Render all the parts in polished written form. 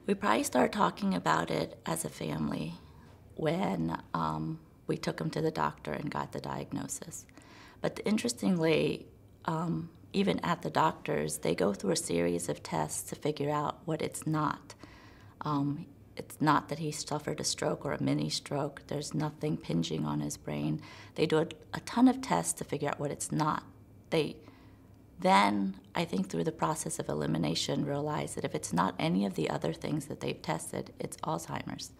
We probably started talking about it as a family when we took him to the doctor and got the diagnosis. But interestingly, even at the doctors, they go through a series of tests to figure out what it's not. It's not that he suffered a stroke or a mini stroke. There's nothing impinging on his brain. They do a ton of tests to figure out what it's not. They then, I think through the process of elimination, realize that if it's not any of the other things that they've tested, it's Alzheimer's.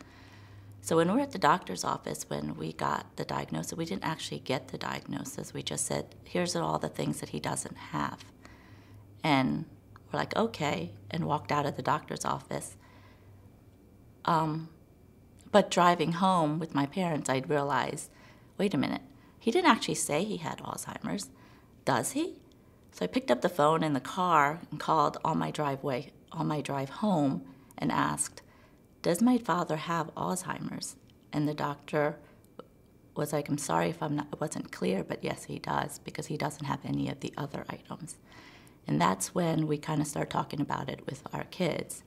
So when we were at the doctor's office when we got the diagnosis, we didn't actually get the diagnosis. We just said, here's all the things that he doesn't have. And we're like, okay, and walked out of the doctor's office. But driving home with my parents, I'd realized, wait a minute, he didn't actually say he had Alzheimer's, does he? So I picked up the phone in the car and called on my drive home and asked, does my father have Alzheimer's? And the doctor was like, I'm sorry if it wasn't clear, but yes, he does, because he doesn't have any of the other items. And that's when we kind of start talking about it with our kids,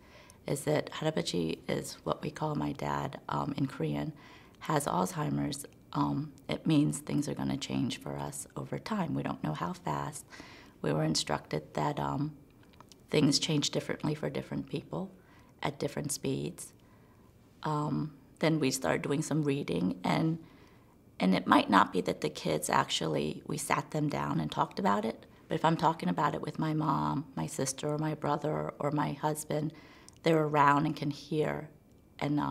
is that 할아버지 is what we call my dad in Korean, has Alzheimer's. It means things are going to change for us over time. We don't know how fast. We were instructed that things change differently for different people at different speeds. Then we started doing some reading, and it might not be that the kids actually, we sat them down and talked about it, but if I'm talking about it with my mom, my sister, or my brother, or my husband, they're around and can hear and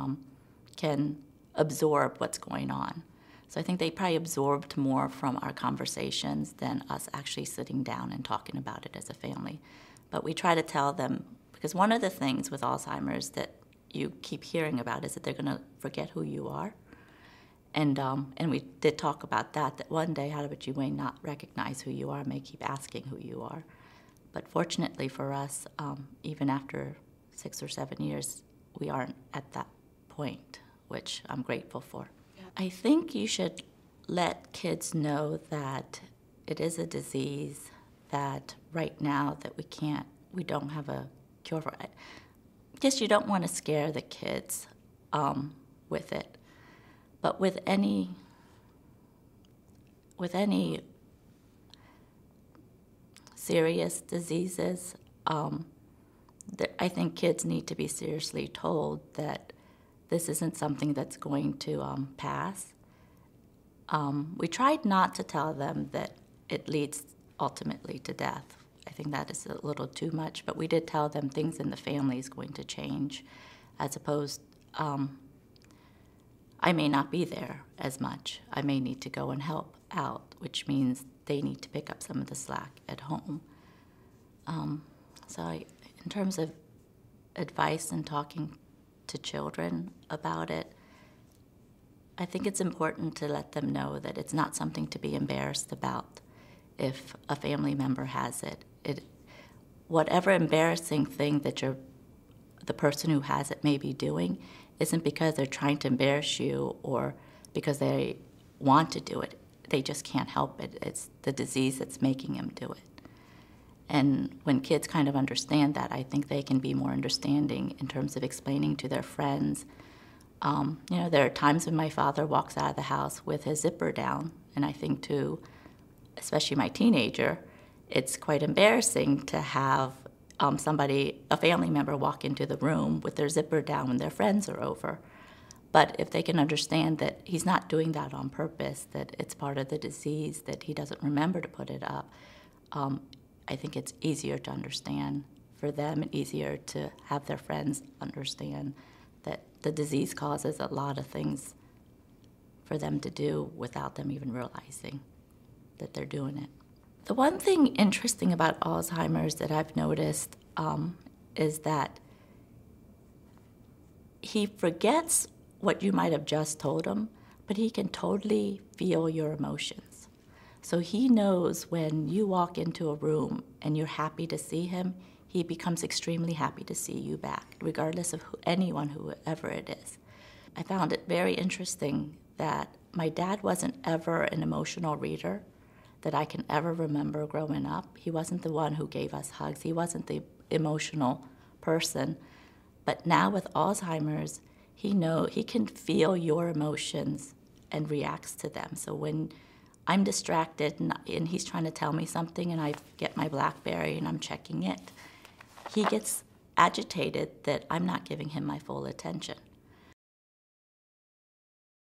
can absorb what's going on. So I think they probably absorbed more from our conversations than us actually sitting down and talking about it as a family. But we try to tell them, because one of the things with Alzheimer's that you keep hearing about is that they're going to forget who you are. And we did talk about that one day, how would you may not recognize who you are, may keep asking who you are. But fortunately for us, even after 6 or 7 years, we aren't at that point, which I'm grateful for. Yeah. I think you should let kids know that it is a disease that right now that we don't have a cure for it. Yes, you don't want to scare the kids with it, but with any serious diseases, I think kids need to be seriously told that this isn't something that's going to pass. We tried not to tell them that it leads ultimately to death. I think that is a little too much, but we did tell them things in the family is going to change, as opposed, I may not be there as much. I may need to go and help out, which means they need to pick up some of the slack at home. In terms of advice and talking to children about it, I think it's important to let them know that it's not something to be embarrassed about if a family member has it. Whatever embarrassing thing that the person who has it may be doing isn't because they're trying to embarrass you or because they want to do it. They just can't help it. It's the disease that's making them do it. And when kids kind of understand that, I think they can be more understanding in terms of explaining to their friends. There are times when my father walks out of the house with his zipper down, and I think to, especially my teenager, it's quite embarrassing to have a family member walk into the room with their zipper down when their friends are over. But if they can understand that he's not doing that on purpose, that it's part of the disease, that he doesn't remember to put it up, I think it's easier to understand for them and easier to have their friends understand that the disease causes a lot of things for them to do without them even realizing that they're doing it. The one thing interesting about Alzheimer's that I've noticed is that he forgets what you might have just told him, but he can totally feel your emotions. So he knows when you walk into a room and you're happy to see him, he becomes extremely happy to see you back, regardless of whoever it is. I found it very interesting that my dad wasn't ever an emotional reader that I can ever remember growing up. He wasn't the one who gave us hugs. He wasn't the emotional person. But now with Alzheimer's, he can feel your emotions and reacts to them. So when I'm distracted and he's trying to tell me something and I get my BlackBerry and I'm checking it, he gets agitated that I'm not giving him my full attention.